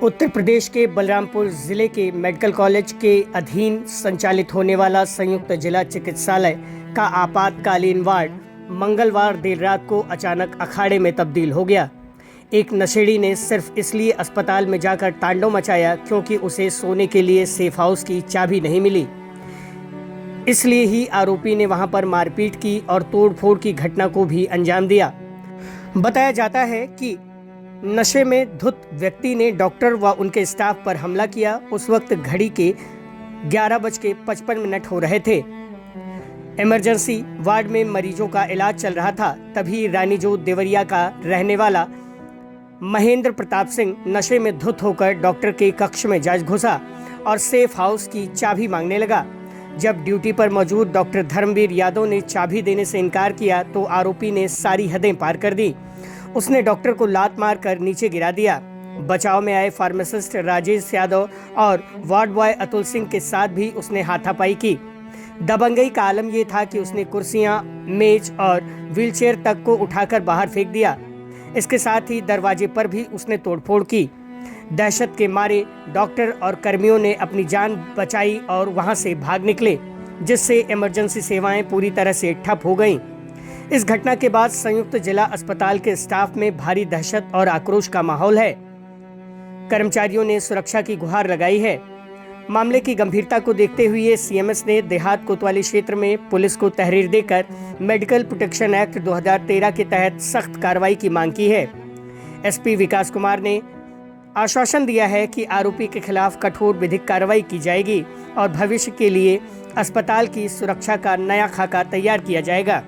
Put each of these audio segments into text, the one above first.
उत्तर प्रदेश के बलरामपुर जिले के मेडिकल कॉलेज के अधीन संचालित होने वाला संयुक्त जिला चिकित्सालय का आपातकालीन वार्ड मंगलवार देर रात को अचानक अखाड़े में तब्दील हो गया। एक नशेड़ी ने सिर्फ इसलिए अस्पताल में जाकर तांडव मचाया क्योंकि उसे सोने के लिए सेफ हाउस की चाबी नहीं मिली। इसलिए ही आरोपी ने वहां पर मारपीट की और तोड़फोड़ की घटना को भी अंजाम दिया। बताया जाता है कि नशे में धुत व्यक्ति ने डॉक्टर व उनके स्टाफ पर हमला किया। उस वक्त घड़ी के 11:55 हो रहे थे। इमरजेंसी वार्ड में मरीजों का इलाज चल रहा था। तभी रानीजोत देवरिया का रहने वाला महेंद्र प्रताप सिंह नशे में धुत होकर डॉक्टर के कक्ष में जा घुसा और सेफ हाउस की चाबी मांगने लगा। जब ड्यूटी पर मौजूद डॉक्टर धर्मवीर यादव ने चाबी देने से इनकार किया तो आरोपी ने सारी हदें पार कर दी। उसने डॉक्टर को लात मारकर नीचे गिरा दिया। बचाव में आए फार्मासिस्ट राजेश यादव और वार्ड बॉय अतुल सिंह के साथ भी उसने हाथापाई की। दबंगई का आलम यह था कि उसने कुर्सियां, मेज और व्हीलचेयर तक को उठाकर बाहर फेंक दिया। इसके साथ ही दरवाजे पर भी उसने तोड़फोड़ की। दहशत के मारे डॉक्टर और कर्मियों ने अपनी जान बचाई और वहां से भाग निकले, जिससे इमरजेंसी सेवाएं पूरी तरह से ठप हो गईं। इस घटना के बाद संयुक्त जिला अस्पताल के स्टाफ में भारी दहशत और आक्रोश का माहौल है। कर्मचारियों ने सुरक्षा की गुहार लगाई है। मामले की गंभीरता को देखते हुए सीएमएस ने देहात कोतवाली क्षेत्र में पुलिस को तहरीर देकर मेडिकल प्रोटेक्शन एक्ट 2013 के तहत सख्त कार्रवाई की मांग की है। एसपी विकास कुमार ने आश्वासन दिया है कि आरोपी के खिलाफ कठोर विधिक कार्रवाई की जाएगी और भविष्य के लिए अस्पताल की सुरक्षा का नया खाका तैयार किया जाएगा।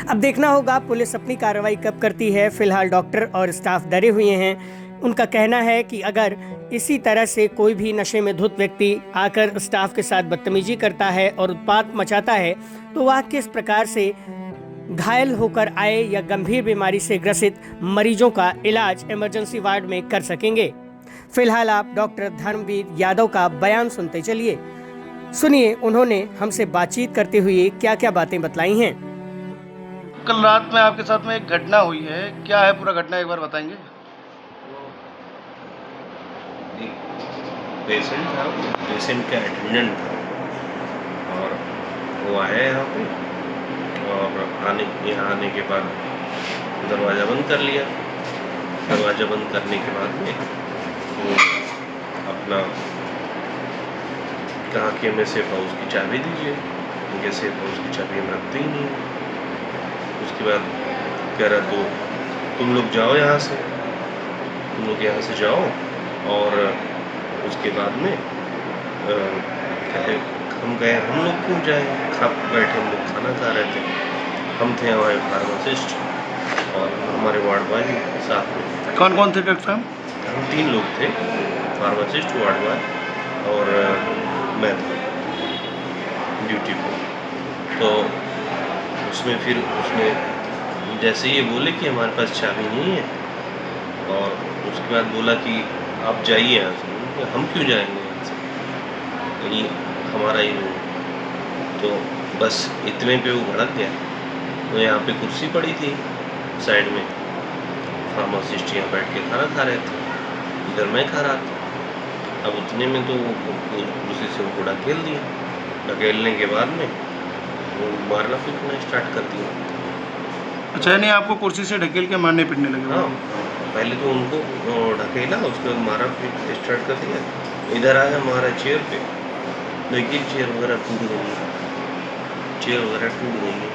अब देखना होगा पुलिस अपनी कार्रवाई कब करती है। फिलहाल डॉक्टर और स्टाफ डरे हुए हैं। उनका कहना है कि अगर इसी तरह से कोई भी नशे में धुत व्यक्ति आकर स्टाफ के साथ बदतमीजी करता है और उत्पात मचाता है तो वह किस प्रकार से घायल होकर आए या गंभीर बीमारी से ग्रसित मरीजों का इलाज इमरजेंसी वार्ड में कर सकेंगे। फिलहाल आप डॉक्टर धर्मवीर यादव का बयान सुनते चलिए। सुनिए उन्होंने हमसे बातचीत करते हुए क्या क्या बातें बतलाई हैं। कल रात में आपके साथ में एक घटना हुई है, क्या है पूरा घटना एक बार बताएंगे? पेशेंट था, पेशेंट का अटेंडेंट था और वो आया यहाँ पे और यहाँ आने के बाद दरवाज़ा बंद कर लिया। दरवाज़ा बंद करने के बाद में वो अपना कहा कि हमें सेफ हाउस की चाबी दीजिए। उनके सेफ हाउस की चाबी हम रखते ही नहीं। उसके बाद कह रहा तो तुम लोग जाओ यहाँ से, तुम लोग यहाँ से जाओ। और उसके बाद में हम गए, हम लोग क्यों जाएँ, खा बैठे, हम लोग खाना खा रहे थे। हम थे हमारे फार्मासिस्ट और हमारे वार्ड बॉय भी साथ में। कौन कौन थे डॉक्टर साहब? हम 3 लोग थे, फार्मासिस्ट, वार्ड बॉय और मैं था ड्यूटी पर। तो उसमें फिर उसने जैसे ये बोले कि हमारे पास चाबी नहीं है और उसके बाद बोला कि आप जाइए यहाँ से। हम क्यों जाएंगे यहाँ से, ये हमारा ही रूम। तो बस इतने पे वो भड़क गया। तो यहाँ पे कुर्सी पड़ी थी साइड में, फार्मासिस्ट यहाँ बैठ के खाना खा रहे थे, इधर मैं खा रहा था। अब उतने में तो वो कुर्सी से उनको ढकेल दिया। ढकेलने के बाद में वो मारना पीटना स्टार्ट कर दिया। अच्छा, यानी आपको कुर्सी से ढकेल के मारने पीटने लगे? हाँ, पहले तो उनको ढकेला, उसके बाद मारा पीट स्टार्ट कर दिया। इधर आया हमारा चेयर पे, लेकिन चेयर वगैरह टूट गई है, चेयर वगैरह टूट गई है।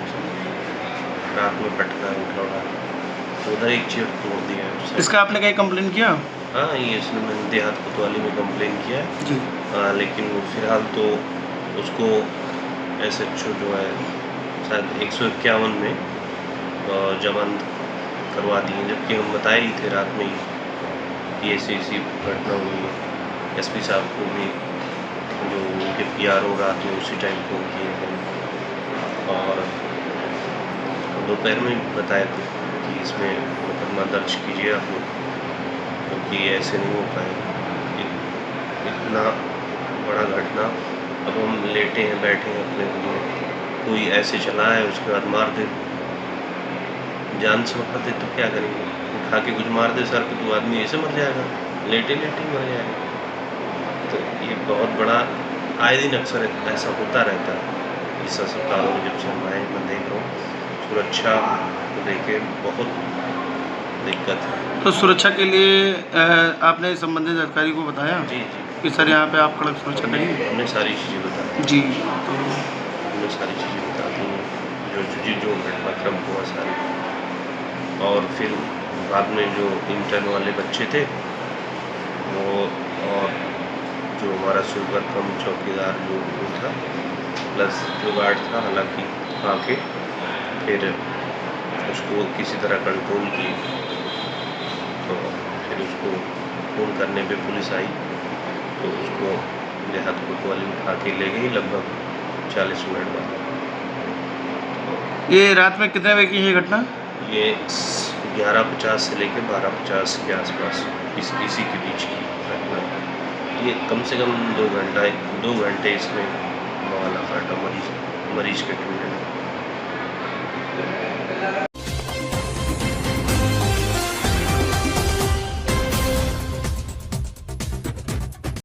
रात में पटका उठा उधर एक चेयर तोड़ दिया है। इसका आपने कहीं कंप्लेन किया? हाँ, ये इसने मैंने देहात कोतवाली में कंप्लेन किया है जी। लेकिन वो फिलहाल तो उसको SHO जो है शायद 151 में जमानत करवा दी है, जबकि हम बताए ही थे रात में ही कि ऐसी घटना हुई है। SP साहब को भी जो उनके PRO रात में उसी टाइम को किए थे और दोपहर में बताए थे कि इसमें मुकदमा दर्ज कीजिए आप लोग, क्योंकि ऐसे नहीं हो पाएगा। इतना बड़ा घटना, अब हम लेटे हैं, बैठे हैं अपने लिए, कोई ऐसे चला है उसके बाद मार दे, जान से मार दे तो क्या करेंगे? उठा के कुछ मार दे सर पे तो आदमी ऐसे मर जाएगा। लेटे लेटे मर जाए। तो ये बहुत बड़ा आए दिन अक्सर ऐसा होता रहता है इस अस्पतालों में। जब से हम आए मैं देख रहा हूँ सुरक्षा को लेके बहुत दिक्कत है। तो सुरक्षा के लिए आपने संबंधित अधिकारी को बताया जी जी, कि सर यहाँ पे आप कड़क सुरक्षा करिए? हमने सारी चीज़ें बता जी, तो हमने सारी चीज़ें बता दी जो घटनाक्रम हुआ सारी। और फिर बाद में जो इंटर्न वाले बच्चे थे वो, और जो हमारा सुपर कम चौकीदार जो वो था प्लस जो गार्ड था, हालांकि आके फिर उसको किसी तरह कंट्रोल की। तो फिर उसको फ़ोन करने पे पुलिस आई तो उसको देहात कोतवाली उठा के ले गई लगभग 40 मिनट बाद। ये रात में कितने बजे की है घटना? ये 11:50 से लेकर 12:50 के आसपास इसी के बीच की घटना। ये कम से कम 2 घंटे इसमें माहौल काटा मरीज के ढूंढने में।